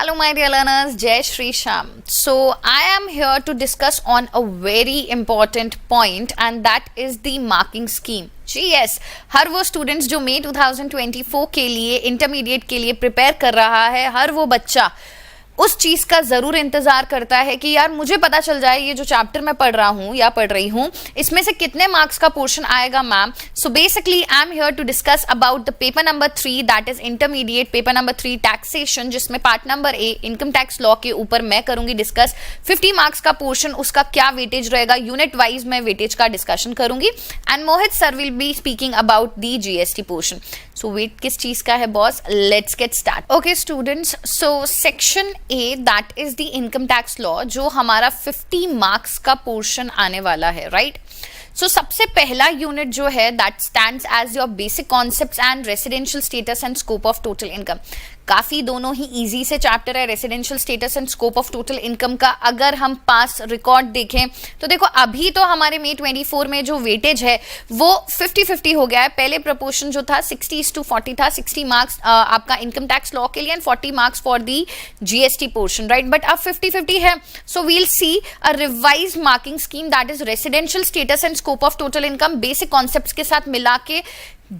Hello my dear learners, Jai Shri Sham. So I am here to discuss on a very important point and that is the marking scheme. जी yes, हर वो students जो मई 2024 के लिए intermediate के लिए prepare कर रहा है, हर वो बच्चा उस चीज का जरूर इंतजार करता है कि यार मुझे पता चल जाए ये जो चैप्टर मैं पढ़ रहा हूँ या पढ़ रही हूँ इसमें से कितने मार्क्स का पोर्शन आएगा ma'am. So basically I am here to discuss about the paper number 3 that is intermediate paper number 3 taxation, जिसमें part number A income tax law के ऊपर मैं करूंगी डिस्कस. 50 मार्क्स का पोर्शन, उसका क्या वेटेज रहेगा, यूनिट वाइज मैं वेटेज का डिस्कशन करूंगी and Mohit sir will be speaking about the GST portion. So weight किस चीज का है boss, let's get start. Okay students, so section A that is the income tax law जो हमारा 50 मार्क्स का पोर्शन आने वाला है, राइट. सो सबसे पहला यूनिट जो है that stands as your basic concepts and residential status and scope of total income. काफी दोनों ही इजी से चैप्टर है. Residential status and scope of total income का अगर हम पास रिकॉर्ड देखें तो देखो अभी तो हमारे मई 24 में जो वेटेज है वो 50-50 हो गया है. पहले प्रपोर्शन जो था 60:40 था. 60 मार्क्स आपका इनकम टैक्स लॉ के लिए and 40 marks for the GST portion, right. But अब 50-50 है. So we'll see a revise marking scheme that is residential status and scope of total income basic concepts के साथ मिला के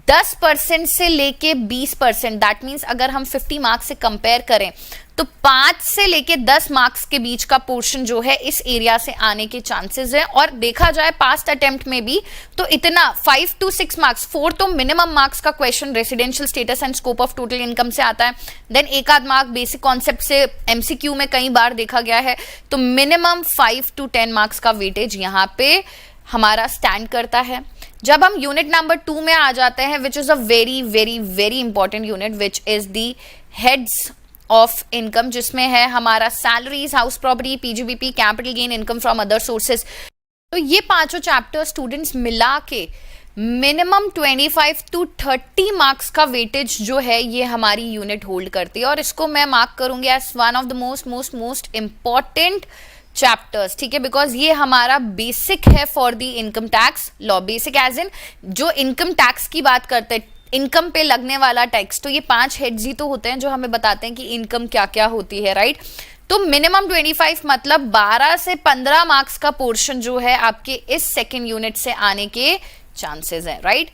10% से लेके 20%. दैट मीन्स अगर हम 50 मार्क्स से कंपेयर करें तो 5 से लेके 10 मार्क्स के बीच का पोर्शन जो है इस एरिया से आने के चांसेस है. और देखा जाए पास्ट अटेम्प्ट में भी तो इतना 5 to 6 मार्क्स, 4 तो मिनिमम मार्क्स का question residential status and scope of total income से आता है. देन एक आध मार्क बेसिक कॉन्सेप्ट से एमसीक्यू में कई बार देखा गया है. तो मिनिमम 5 to 10 मार्क्स का वेटेज यहाँ पे हमारा स्टैंड करता है. जब हम यूनिट नंबर 2 में आ जाते हैं which is a very very very important unit which is the heads of income, जिसमें है हमारा salaries, house property, PGBP, capital gain, income from other sources. तो ये पांचों चैप्टर स्टूडेंट्स मिला के मिनिमम 25 to 30 मार्क्स का वेटेज जो है ये हमारी यूनिट होल्ड करती है. और इसको मैं मार्क करूंगी as one of the most important chapters, ठीक है, बिकॉज ये हमारा बेसिक है for the income tax law. Basic as in जो इनकम टैक्स की बात करते हैं, इनकम पे लगने वाला टैक्स. तो ये 5 हेड्स ही तो होते हैं जो हमें बताते हैं कि इनकम क्या क्या होती है, राइट. तो मिनिमम 25 मतलब 12 से 15 मार्क्स का पोर्शन जो है आपके इस सेकेंड यूनिट से आने के चांसेस है, right.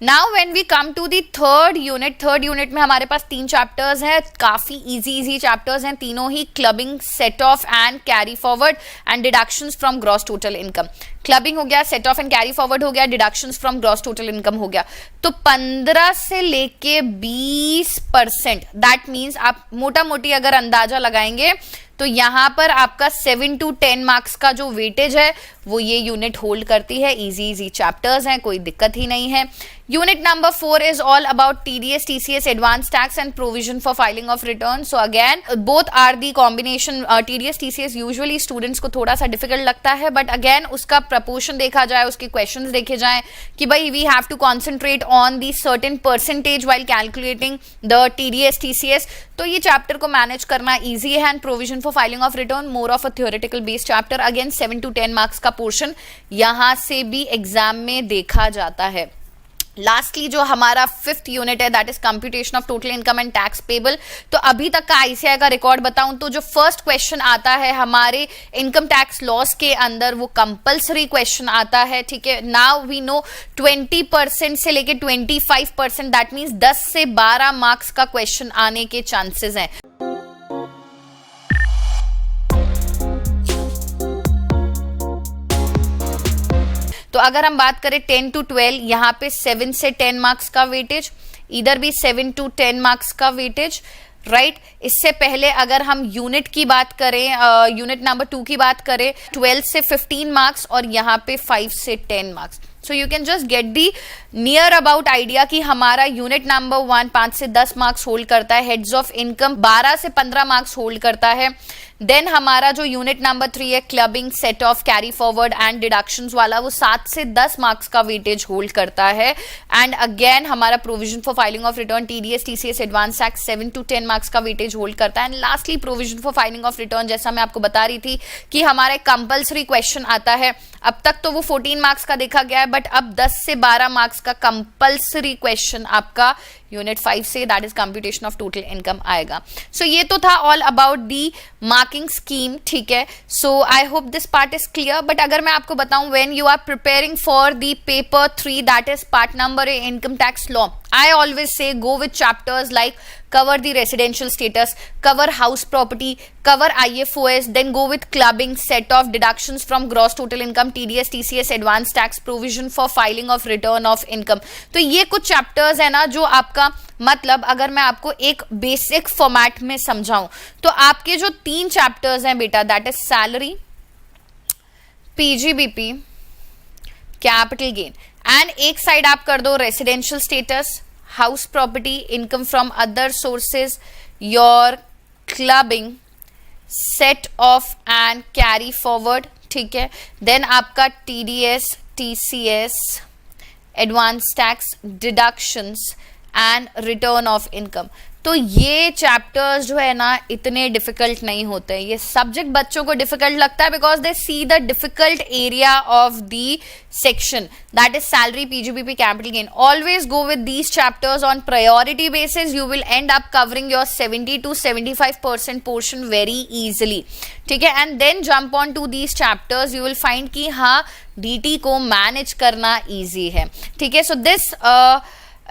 Now when we come to the third unit में हमारे पास 3 चैप्टर्स हैं. काफी इजी चैप्टर्स हैं तीनों ही. Clubbing, set off and carry forward and deductions from gross total income. Clubbing हो गया, set off and carry forward हो गया, deductions from gross total income हो गया. तो 15 से लेके 20%, दैट मीन्स आप मोटा मोटी अगर अंदाजा लगाएंगे तो यहां पर आपका 7 to 10 मार्क्स का जो वेटेज है वो ये यूनिट होल्ड करती है. इजी चैप्टर्स हैं, कोई दिक्कत ही नहीं है. Unit number 4 is all about TDS, TCS, advance tax and provision for filing of return. So again both are the combination. TDS TCS usually students को थोड़ा सा डिफिकल्ट लगता है, बट अगेन उसका प्रपोर्शन देखा जाए, उसके क्वेश्चंस देखे जाए कि भाई we have to concentrate on the certain percentage while calculating the TDS TCS. तो ये चैप्टर को मैनेज करना ईजी है. And provision for filing of return more of a theoretical based chapter. Again 7 to 10 marks का portion यहां से भी exam में देखा जाता है. लास्टली जो हमारा 5th यूनिट है that is computation of total income and tax payable. तो अभी तक का आईसीआई का रिकॉर्ड बताऊं तो जो फर्स्ट क्वेश्चन आता है हमारे इनकम टैक्स लॉस के अंदर वो कंपल्सरी क्वेश्चन आता है, ठीक है. नाउ वी नो 20% से लेके 25%, दैट मीन्स 10 से 12 मार्क्स का क्वेश्चन आने के चांसेस हैं. तो अगर हम बात करें 10 to 12, यहाँ पे 7 से 10 मार्क्स का वेटेज, इधर भी 7 to 10 मार्क्स का वेटेज, राइट. इससे पहले अगर हम यूनिट की बात करें, यूनिट नंबर 2 की बात करें, 12 से 15 मार्क्स और यहाँ पे 5 से 10 marks. So you can just get the near about idea कि हमारा यूनिट नंबर 1 5 से 10 मार्क्स होल्ड करता है. हेड्स ऑफ इनकम 12 से 15 मार्क्स होल्ड करता है. देन हमारा जो यूनिट नंबर 3 है clubbing, set of, carry forward and deductions वाला, वो 7 से 10 मार्क्स का वेटेज होल्ड करता है. एंड अगेन हमारा provision for filing of return, TDS, TCS, advance tax 7 to 10 marks का वेटेज होल्ड करता है. And lastly provision for filing of return, जैसा मैं आपको बता रही थी कि हमारा कंपल्सरी क्वेश्चन आता है. अब तक तो वो 14 मार्क्स का देखा गया है, बट अब 10 से 12 मार्क्स का कंपल्सरी क्वेश्चन आपका यूनिट 5 से, that is computation of total income आएगा. सो ये तो था all about the marking scheme. ठीक है, so I hope this part is clear. But अगर मैं आपको बताऊं, when you are preparing for the paper 3, that is part number A income tax law, I always say go with chapters like cover the residential status, cover house property, cover IFOS, then go with clubbing, set off deductions from gross total income, TDS, TCS, advance tax, provision for filing of return of income. तो ये कुछ chapters है ना जो आपका, मतलब अगर मैं आपको एक बेसिक फॉर्मेट में समझाऊं तो आपके जो 3 chapters हैं बेटा, that is salary, PGBP, capital gain, and एक साइड आप कर दो residential status, house property, income from other sources, your clubbing, set off and carry forward. ठीक है, देन आपका TDS, TCS, advance tax, deductions and return of income. तो ये chapters जो है ना इतने डिफिकल्ट नहीं होते हैं. ये सब्जेक्ट बच्चों को डिफिकल्ट लगता है because they see the difficult area of the section, that is salary, PGBP, capital gain. Always go with these chapters on priority basis. You will end up covering your 70 to 75% portion very easily. ठीक है, and then jump on to these chapters. You will find कि हाँ DT को manage करना easy है. ठीक है, so this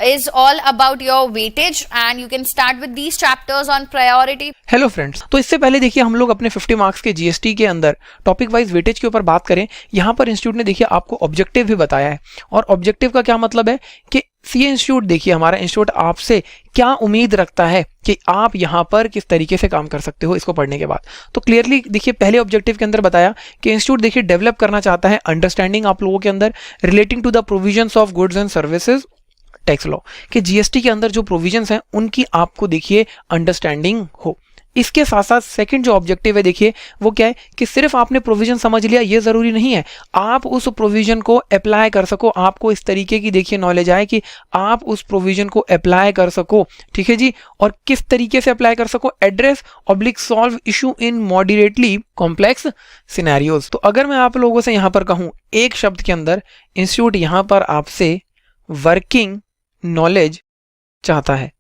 is all about your weightage and you can start with these chapters on priority. Hello friends, तो इससे पहले देखिए हम लोग अपने 50 मार्क्स के GST के अंदर टॉपिक वाइज वेटेज के ऊपर बात करें. यहाँ पर इंस्टीट्यूट ने देखिए आपको ऑब्जेक्टिव भी बताया है. और ऑब्जेक्टिव का क्या मतलब है कि सीए इंस्टीट्यूट, देखिए हमारा इंस्टीट्यूट आपसे क्या उम्मीद रखता है कि आप यहाँ पर किस तरीके से काम कर सकते हो इसको पढ़ने के बाद. तो क्लियरली देखिए पहले ऑब्जेक्टिव के अंदर बताया कि इंस्टीट्यूट देखिए डेवलप करना चाहता है अंडरस्टैंडिंग आप लोगों के अंदर relating to the provisions of goods and services tax law, कि जीएसटी के अंदर जो प्रोविजंस हैं उनकी आपको देखिए अंडरस्टैंडिंग हो. इसके साथ साथ सेकंड जो ऑब्जेक्टिव है देखिए वो क्या है कि सिर्फ आपने प्रोविजन समझ लिया ये जरूरी नहीं है, आप उस प्रोविजन को अप्लाई कर सको. आपको इस तरीके की देखिए नॉलेज आए कि आप उस प्रोविजन को अप्लाई कर सको. ठीक है जी, और किस तरीके से अप्लाई कर सको, address oblique solve issue in moderately complex scenarios. तो अगर मैं आप लोगों से यहाँ पर कहूँ एक शब्द के अंदर, इंस्टीट्यूट यहाँ पर आपसे वर्किंग नॉलेज चाहता है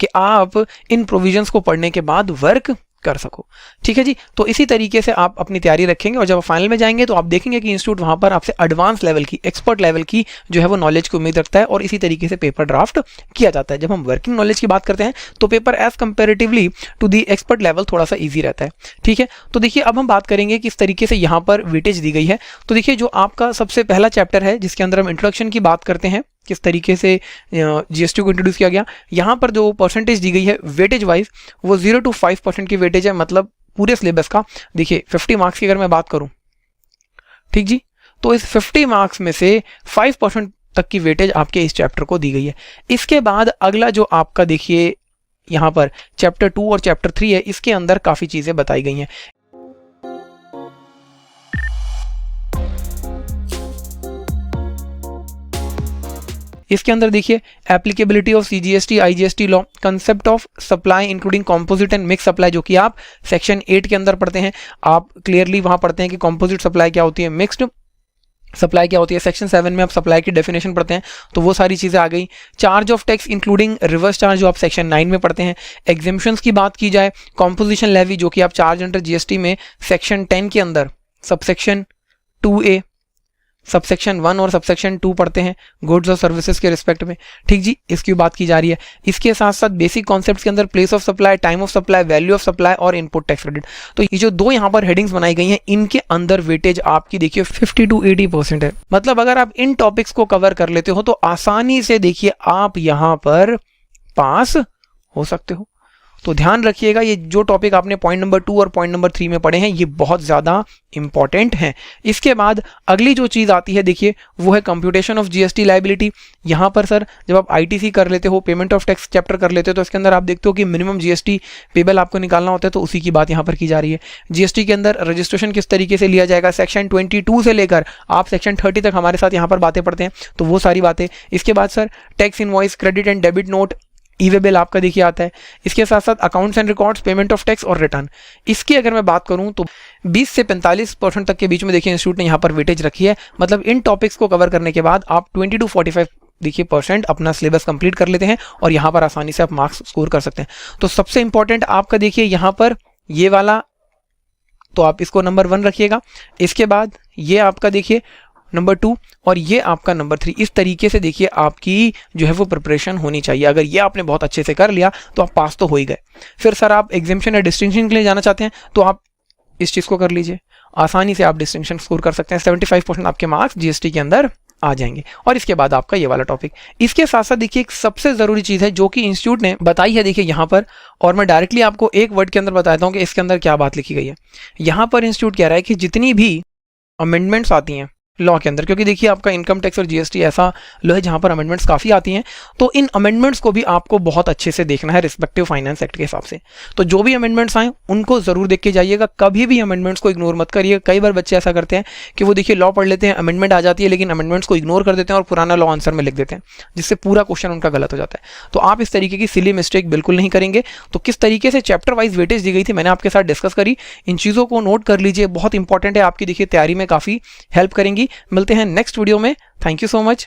कि आप इन प्रोविजंस को पढ़ने के बाद वर्क कर सको. ठीक है जी, तो इसी तरीके से आप अपनी तैयारी रखेंगे और जब फाइनल में जाएंगे तो आप देखेंगे कि इंस्टीट्यूट वहां पर आपसे एडवांस लेवल की, एक्सपर्ट लेवल की जो है वो नॉलेज की उम्मीद रखता है और इसी तरीके से पेपर ड्राफ्ट किया जाता है. जब हम वर्किंग नॉलेज की बात करते हैं तो paper as comparatively to the expert level थोड़ा सा ईजी रहता है. ठीक है, तो देखिए अब हम बात करेंगे कि इस तरीके से यहाँ पर वेटेज दी गई है. तो देखिए जो आपका सबसे पहला चैप्टर है जिसके अंदर हम इंट्रोडक्शन की बात करते हैं, किस तरीके से जीएसटी को इंट्रोड्यूस किया गया, यहाँ पर जो परसेंटेज दी गई है वेटेज वाइज वो 0 to 5% की वेटेज है. मतलब पूरे सिलेबस का देखिए 50 मार्क्स की अगर मैं बात करूं, ठीक जी, तो इस 50 मार्क्स में से 5% तक की वेटेज आपके इस चैप्टर को दी गई है. इसके बाद अगला जो आपका देखिए यहाँ पर चैप्टर 2 और चैप्टर 3 है, इसके अंदर काफ़ी चीज़ें बताई गई हैं. इसके अंदर देखिए applicability of CGST, IGST law, concept of supply including composite and mix supply, जो कि आप सेक्शन 8 के अंदर पढ़ते हैं. आप क्लियरली वहां पढ़ते हैं कि कॉम्पोजिट सप्लाई क्या होती है, मिक्स्ड सप्लाई क्या होती है. सेक्शन 7 में आप सप्लाई की डेफिनेशन पढ़ते हैं, तो वो सारी चीज़ें आ गई. Charge of tax including reverse charge जो आप सेक्शन 9 में पढ़ते हैं. एग्जेम्पशंस की बात की जाए, कॉम्पोजिशन लेवी जो कि आप चार्ज अंडर जीएसटी में सेक्शन 10 के अंदर सबसेक्शन 2A, सबसेक्शन 1 और सबसेक्शन 2 पढ़ते हैं गुड्स और सर्विसेज के रिस्पेक्ट में. ठीक जी, इसकी बात की जा रही है. इसके साथ साथ बेसिक कॉन्सेप्ट्स के अंदर place of supply, time of supply, value of supply और इनपुट टैक्स क्रेडिट. तो ये जो 2 यहाँ पर हेडिंग्स बनाई गई हैं, इनके अंदर वेटेज आपकी देखिए 50 to 80% है. मतलब अगर आप इन टॉपिक्स को कवर कर लेते हो तो आसानी से देखिए आप यहाँ पर पास हो सकते हो. तो ध्यान रखिएगा, ये जो टॉपिक आपने पॉइंट नंबर 2 और पॉइंट नंबर 3 में पढ़े हैं ये बहुत ज़्यादा इंपॉर्टेंट हैं. इसके बाद अगली जो चीज़ आती है देखिए वो है कंप्यूटेशन ऑफ जीएसटी लायबिलिटी. यहाँ पर सर जब आप आईटीसी कर लेते हो, पेमेंट ऑफ टैक्स चैप्टर कर लेते हो, तो इसके अंदर आप देखते हो कि मिनिमम जीएसटी पेबल आपको निकालना होता है, तो उसी की बात यहाँ पर की जा रही है. जीएसटी के अंदर रजिस्ट्रेशन किस तरीके से लिया जाएगा, सेक्शन 22 से लेकर आप सेक्शन 30 तक हमारे साथ यहाँ पर बातें पढ़ते हैं, तो वो सारी बातें. इसके बाद sir tax invoice, credit and debit note, E way bill आपका देखिए आता है. इसके साथ साथ accounts and records, payment of tax और रिटर्न. इसकी अगर मैं बात करूं तो 20 से 45% तक के बीच में देखिए इंस्टीट्यूट ने यहाँ पर वेटेज रखी है. मतलब इन टॉपिक्स को कवर करने के बाद आप 20 to 45 देखिए परसेंट अपना सिलेबस कंप्लीट कर लेते हैं और यहाँ पर आसानी से आप मार्क्स स्कोर कर सकते हैं। तो सबसे इंपॉर्टेंट आपका देखिए यहाँ पर ये वाला, तो आप इसको नंबर 1 रखिएगा। इसके बाद ये आपका देखिए नंबर 2 और ये आपका नंबर 3। इस तरीके से देखिए आपकी जो है वो प्रिपरेशन होनी चाहिए। अगर ये आपने बहुत अच्छे से कर लिया तो आप पास तो हो ही गए। फिर सर आप एग्जामिनेशन या डिस्टिंक्शन के लिए जाना चाहते हैं तो आप इस चीज़ को कर लीजिए, आसानी से आप डिस्टिंक्शन स्कोर कर सकते हैं। 75% आपके मार्क्स जीएसटी के अंदर आ जाएंगे। और इसके बाद आपका ये वाला टॉपिक। इसके साथ साथ देखिए एक सबसे ज़रूरी चीज़ है जो कि इंस्टीट्यूट ने बताई है, देखिए यहाँ पर, और मैं डायरेक्टली आपको एक वर्ड के अंदर बताता हूँ कि इसके अंदर क्या बात लिखी गई है। यहाँ पर इंस्टीट्यूट कह रहा है कि जितनी भी अमेंडमेंट्स आती हैं लॉ के अंदर, क्योंकि देखिए आपका इनकम टैक्स और जीएसटी ऐसा लॉ है जहाँ पर अमेंडमेंट्स काफ़ी आती हैं, तो इन अमेंडमेंट्स को भी आपको बहुत अच्छे से देखना है रिस्पेक्टिव फाइनेंस एक्ट के हिसाब से। तो जो भी अमेंडमेंट्स आए उनको ज़रूर देख के जाइएगा, कभी भी अमेंडमेंट्स को इग्नोर मत करिए। कई बार बच्चे ऐसा करते हैं कि वो देखिए लॉ पढ़ लेते हैं, अमेंडमेंट आ जाती है लेकिन अमेंडमेंट्स को इग्नोर कर देते हैं और पुराना लॉ आंसर में लिख देते हैं, जिससे पूरा क्वेश्चन उनका गलत हो जाता है। तो आप इस तरीके की सिली मिस्टेक बिल्कुल नहीं करेंगे। तो किस तरीके से चैप्टर वाइज वेटेज दी गई थी मैंने आपके साथ डिस्कस करी। इन चीज़ों को नोट कर लीजिए, बहुत इंपॉर्टेंट है, आपकी देखिए तैयारी में काफ़ी हेल्प करेंगी। मिलते हैं नेक्स्ट वीडियो में। Thank you so much.